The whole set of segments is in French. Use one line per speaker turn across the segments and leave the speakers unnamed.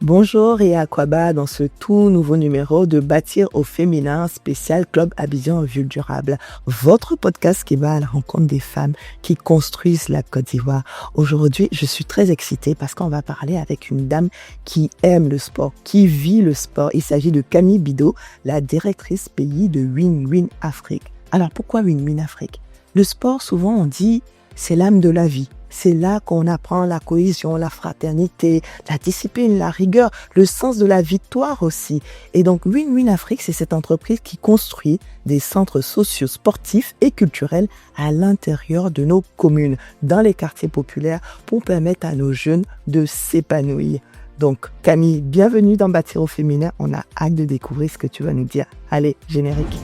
Bonjour et Aquaba dans ce tout nouveau numéro de Bâtir au féminin spécial Club Abidjan Ville Durable. Votre podcast qui va à la rencontre des femmes qui construisent la Côte d'Ivoire. Aujourd'hui, je suis très excitée parce qu'on va parler avec une dame qui aime le sport, qui vit le sport. Il s'agit de Camille Bidot, la directrice pays de Win-Win Afrique. Alors pourquoi Win-Win Afrique? Le sport, souvent on dit, c'est l'âme de la vie. C'est là qu'on apprend la cohésion, la fraternité, la discipline, la rigueur, le sens de la victoire aussi. Et donc, Win-Win Afrique, c'est cette entreprise qui construit des centres sociaux, sportifs et culturels à l'intérieur de nos communes, dans les quartiers populaires, pour permettre à nos jeunes de s'épanouir. Donc, Camille, bienvenue dans Bâtir au féminin. On a hâte de découvrir ce que tu vas nous dire. Allez, générique.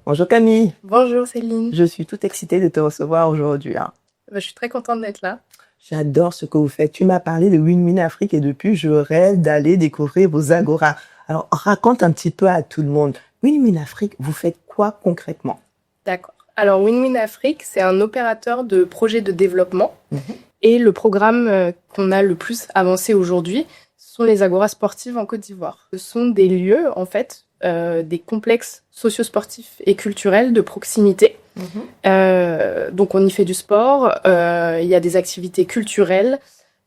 Bonjour Camille.
Bonjour Céline.
Je suis toute excitée de te recevoir aujourd'hui.
Je suis très contente d'être là.
J'adore ce que vous faites. Tu m'as parlé de Win-Win Afrique et depuis, je rêve d'aller découvrir vos agoras. Alors, raconte un petit peu à tout le monde. Win-Win Afrique, vous faites quoi concrètement?
D'accord. Alors, Win-Win Afrique, c'est un opérateur de projets de développement. Et le programme qu'on a le plus avancé aujourd'hui, ce sont les agoras sportives en Côte d'Ivoire. Ce sont des lieux, en fait, des complexes socio-sportifs et culturels de proximité. Donc on y fait du sport, il y a des activités culturelles,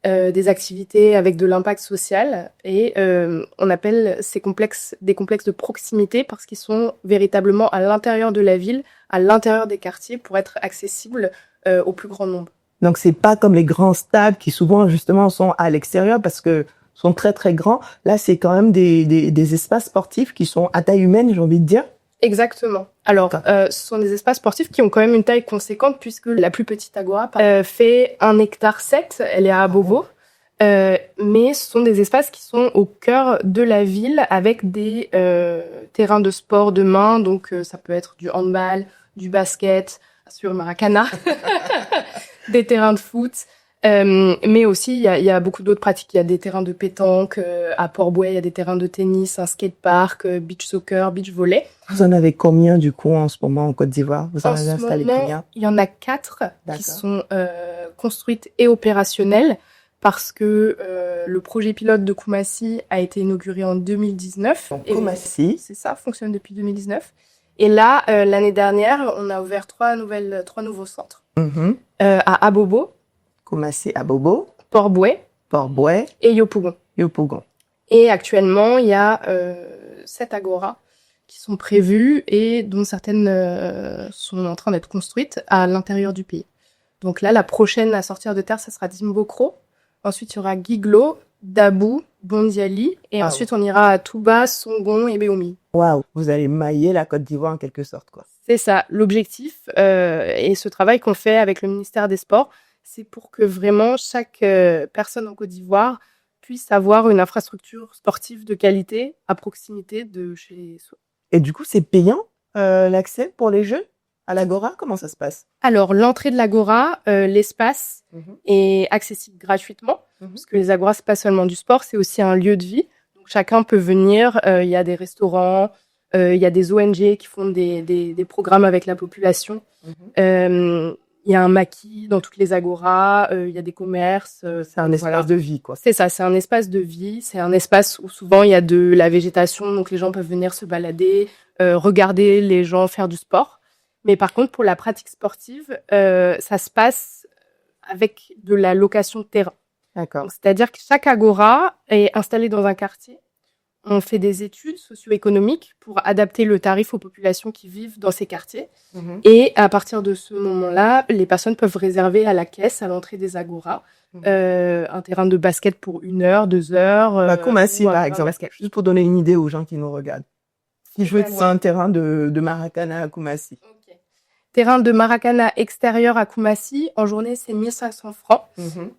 des activités avec de l'impact social et on appelle ces complexes des complexes de proximité parce qu'ils sont véritablement à l'intérieur de la ville, à l'intérieur des quartiers pour être accessibles au plus grand nombre.
Donc c'est pas comme les grands stades qui souvent justement sont à l'extérieur parce que sont très très grands. Là, c'est quand même des espaces sportifs qui sont à taille humaine, j'ai envie de dire.
Exactement. Alors, ce sont des espaces sportifs qui ont quand même une taille conséquente puisque la plus petite agora fait 1,7 hectare. Elle est à Abobo. Mais ce sont des espaces qui sont au cœur de la ville avec des terrains de sport de main. Donc, ça peut être du handball, du basket, sur Maracana, des terrains de foot. Mais aussi, il y a beaucoup d'autres pratiques. Il y a des terrains de pétanque, à Port-Bouët, il y a des terrains de tennis, un skatepark, beach soccer, beach volley.
Vous en avez combien, du coup, en ce moment, en Côte d'Ivoire? Vous en avez installé combien?
Il y en a 4 qui sont construites et opérationnelles parce que le projet pilote de Koumassi a été inauguré en 2019.
Donc, Koumassi.
C'est ça, fonctionne depuis 2019. Et là, l'année dernière, on a ouvert 3 nouveaux centres. À Abobo,
Koumassi, Abobo,
Port-Bouët et Yopougon. Et actuellement, il y a 7 agoras qui sont prévues et dont certaines sont en train d'être construites à l'intérieur du pays. Donc là, la prochaine à sortir de terre, ça sera Dimbokro. Ensuite, il y aura Guiglo, Dabou, Bondiali. Et ensuite, on ira à Touba, Songon et Béoumi.
Waouh, vous allez mailler la Côte d'Ivoire en quelque sorte, quoi.
C'est ça, l'objectif. Et ce travail qu'on fait avec le ministère des Sports, c'est pour que vraiment chaque personne en Côte d'Ivoire puisse avoir une infrastructure sportive de qualité à proximité de chez soi.
Et du coup, c'est payant l'accès pour les jeunes à l'agora? Comment ça se passe?
Alors, l'entrée de l'agora, l'espace est accessible gratuitement, parce que les agoras, c'est pas seulement du sport, c'est aussi un lieu de vie. Donc, chacun peut venir, il y a des restaurants, il y a des ONG qui font des programmes avec la population. Il y a un maquis dans toutes les agoras, il y a des commerces.
C'est un espace de vie, quoi.
C'est ça, c'est un espace de vie. C'est un espace où souvent il y a de la végétation, donc les gens peuvent venir se balader, regarder les gens faire du sport. Mais par contre, pour la pratique sportive, ça se passe avec de la location de terrain.
D'accord.
Donc, c'est-à-dire que chaque agora est installée dans un quartier. On fait des études socio-économiques pour adapter le tarif aux populations qui vivent dans ces quartiers. Et à partir de ce moment-là, les personnes peuvent réserver à la caisse, à l'entrée des agoras, un terrain de basket pour 1 heure, 2 heures.
Koumassi, par exemple, juste pour donner une idée aux gens qui nous regardent. Si je veux être sur un terrain de Maracana à Koumassi.
Okay. Terrain de Maracana extérieur à Koumassi, en journée, c'est 1 500 francs.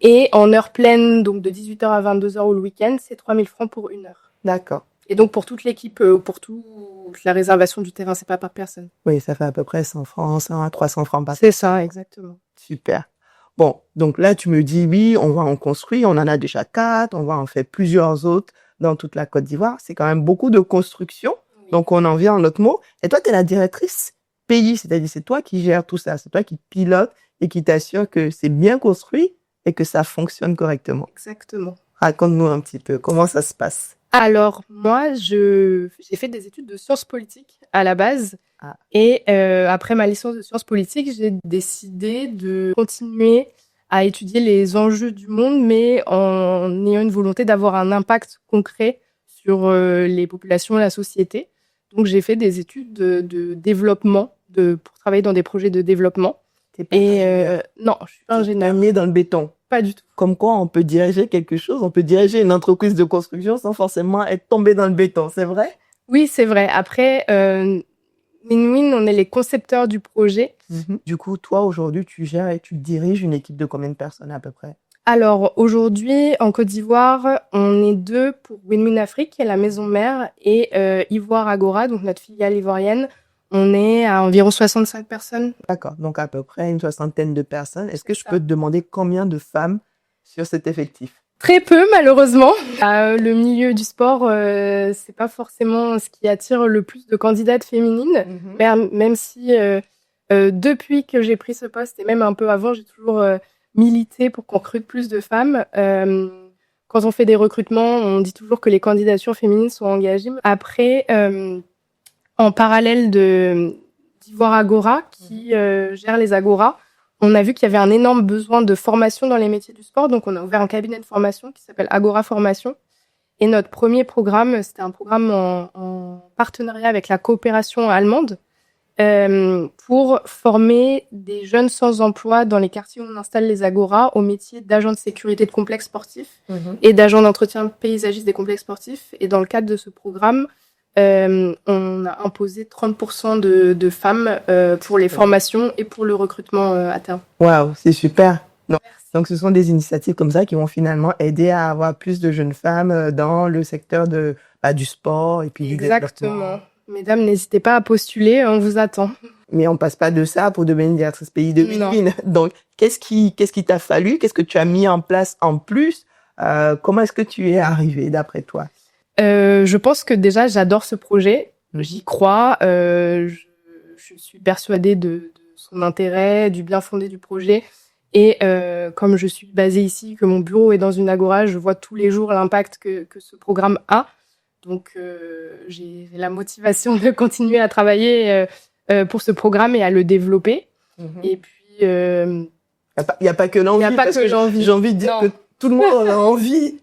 Et en heure pleine, donc de 18h à 22h ou le week-end, c'est 3 000 francs pour 1 heure.
D'accord.
Et donc, pour toute l'équipe, pour toute la réservation du terrain, c'est pas par personne.
Oui, ça fait à peu près 100 francs, 100 à 300 francs par
personne. C'est ça, exactement.
Super. Bon, donc là, tu me dis, oui, on va en construire, on en a déjà 4, on va en faire plusieurs autres. dans toute la Côte d'Ivoire. C'est quand même beaucoup de construction.
Oui.
Donc, on en vient en notre mot. Et toi, tu es la directrice pays, c'est-à-dire c'est toi qui gères tout ça. C'est toi qui pilote et qui t'assure que c'est bien construit et que ça fonctionne correctement.
Exactement.
Raconte-nous un petit peu comment ça se passe.
Alors, moi, j'ai fait des études de sciences politiques à la base.
Ah.
Et après ma licence de sciences politiques, j'ai décidé de continuer à étudier les enjeux du monde, mais en ayant une volonté d'avoir un impact concret sur les populations et la société. Donc, j'ai fait des études de développement, pour travailler dans des projets de développement.
T'es pas
Et
ingénieur.
non, je suis pas ingénieur.
T'es dans le béton.
Pas du tout.
Comme quoi, on peut diriger quelque chose, on peut diriger une entreprise de construction sans forcément être tombé dans le béton, c'est vrai?
Oui, c'est vrai. Après, Win-Win, on est les concepteurs du projet.
Du coup, toi, aujourd'hui, tu gères et tu diriges une équipe de combien de personnes à peu près?
Alors, aujourd'hui, en Côte d'Ivoire, on est 2 pour Win-Win Afrique, qui est la maison mère, et Ivoire Agora, donc notre filiale ivoirienne. On est à environ 65 personnes.
D'accord, donc à peu près une soixantaine de personnes. Est-ce que je
ça.
peux te demander combien de femmes sur cet effectif?
Très peu, malheureusement. Le milieu du sport, c'est pas forcément ce qui attire le plus de candidates féminines. Même si, depuis que j'ai pris ce poste, et même un peu avant, j'ai toujours milité pour qu'on recrute plus de femmes. Quand on fait des recrutements, on dit toujours que les candidatures féminines sont engagées. Après, en parallèle d'Ivoire Agora, qui gère les Agoras, on a vu qu'il y avait un énorme besoin de formation dans les métiers du sport. Donc, on a ouvert un cabinet de formation qui s'appelle Agora Formation. Et notre premier programme, c'était un programme en partenariat avec la coopération allemande pour former des jeunes sans emploi dans les quartiers où on installe les Agoras au métier d'agent de sécurité de complexes sportifs et d'agent d'entretien paysagiste des complexes sportifs. Et dans le cadre de ce programme, on a imposé 30% de femmes pour les formations et pour le recrutement à terme.
Waouh, c'est super. Donc, ce sont des initiatives comme ça qui vont finalement aider à avoir plus de jeunes femmes dans le secteur du sport et puis du développement.
Exactement. Mesdames, n'hésitez pas à postuler, on vous attend.
Mais on passe pas de ça pour devenir directrice pays de Win-Win. Donc, qu'est-ce qui t'a fallu? Qu'est-ce que tu as mis en place en plus? Comment est-ce que tu es arrivé d'après toi?
Je pense que déjà, j'adore ce projet. J'y crois. Je suis persuadée de son intérêt, du bien fondé du projet. Et comme je suis basée ici, que mon bureau est dans une agora, je vois tous les jours l'impact que ce programme a. Donc, j'ai la motivation de continuer à travailler pour ce programme et à le développer. Et puis... Il
n'y a pas que l'envie.
Il n'y a pas que l'envie.
J'ai envie de dire que tout le monde a envie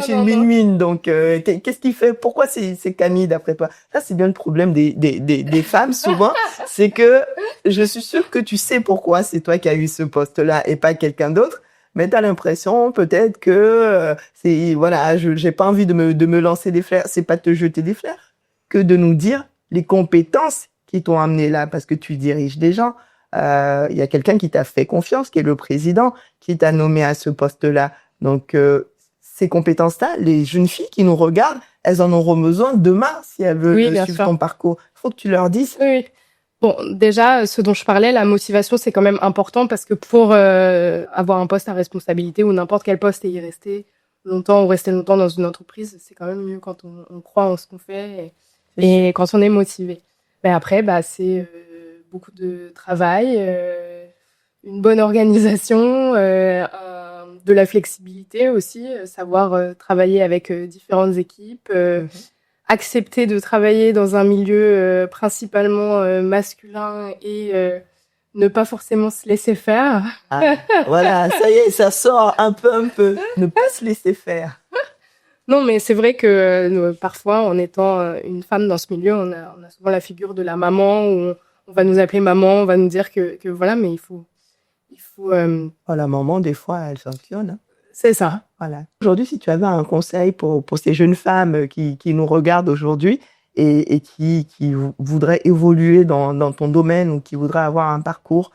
chez Win-Win. Donc, qu'est-ce qui fait? Pourquoi c'est Camille d'après toi? Ça, c'est bien le problème des femmes souvent. C'est que je suis sûre que tu sais pourquoi c'est toi qui as eu ce poste-là et pas quelqu'un d'autre. Mais tu as l'impression peut-être que j'ai pas envie de me lancer des fleurs. C'est pas te jeter des fleurs que de nous dire les compétences qui t'ont amené là parce que tu diriges des gens. Il y a quelqu'un qui t'a fait confiance, qui est le président, qui t'a nommé à ce poste-là. Donc, ces compétences-là, les jeunes filles qui nous regardent, elles en auront besoin demain si elles veulent suivre ton parcours. Il faut que tu leur dises.
Oui. Bon, déjà, ce dont je parlais, la motivation, c'est quand même important parce que pour avoir un poste à responsabilité ou n'importe quel poste et y rester longtemps ou rester longtemps dans une entreprise, c'est quand même mieux quand on croit en ce qu'on fait et quand on est motivé. Mais après, c'est beaucoup de travail, une bonne organisation, de la flexibilité aussi, savoir travailler avec différentes équipes, accepter de travailler dans un milieu principalement masculin et ne pas forcément se laisser faire.
Voilà, ça y est, ça sort un peu. Ne pas se laisser faire.
Non, mais c'est vrai que parfois, en étant une femme dans ce milieu, on a souvent la figure de la maman où on va nous appeler maman, on va nous dire que voilà, mais il faut.
La maman, des fois, elle sanctionne. Hein.
C'est ça.
Voilà. Aujourd'hui, si tu avais un conseil pour ces jeunes femmes qui nous regardent aujourd'hui et qui voudraient évoluer dans ton domaine ou qui voudraient avoir un parcours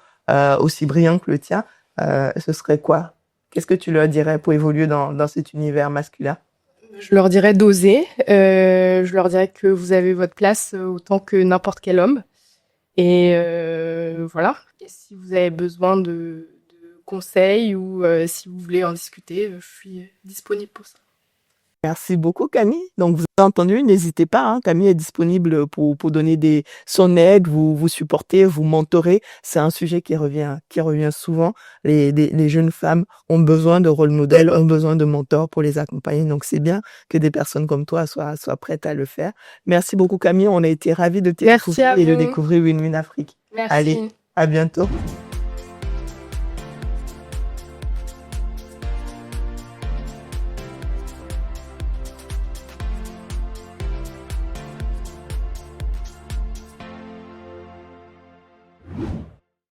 aussi brillant que le tien, ce serait quoi? Qu'est-ce que tu leur dirais pour évoluer dans cet univers masculin?
Je leur dirais d'oser. Je leur dirais que vous avez votre place autant que n'importe quel homme. Et voilà. Et si vous avez besoin de conseils ou si vous voulez en discuter, je suis disponible pour ça.
Merci beaucoup Camille. Donc vous avez entendu, n'hésitez pas, hein, Camille est disponible pour donner son aide, vous supporter, vous mentorer. C'est un sujet qui revient souvent. Les jeunes femmes ont besoin de rôle modèles, ont besoin de mentors pour les accompagner. Donc c'est bien que des personnes comme toi soient prêtes à le faire. Merci beaucoup Camille, on a été ravis de
Merci à
t'écouter et de
vous.
découvrir Win Win Afrique.
Merci.
Allez, à bientôt.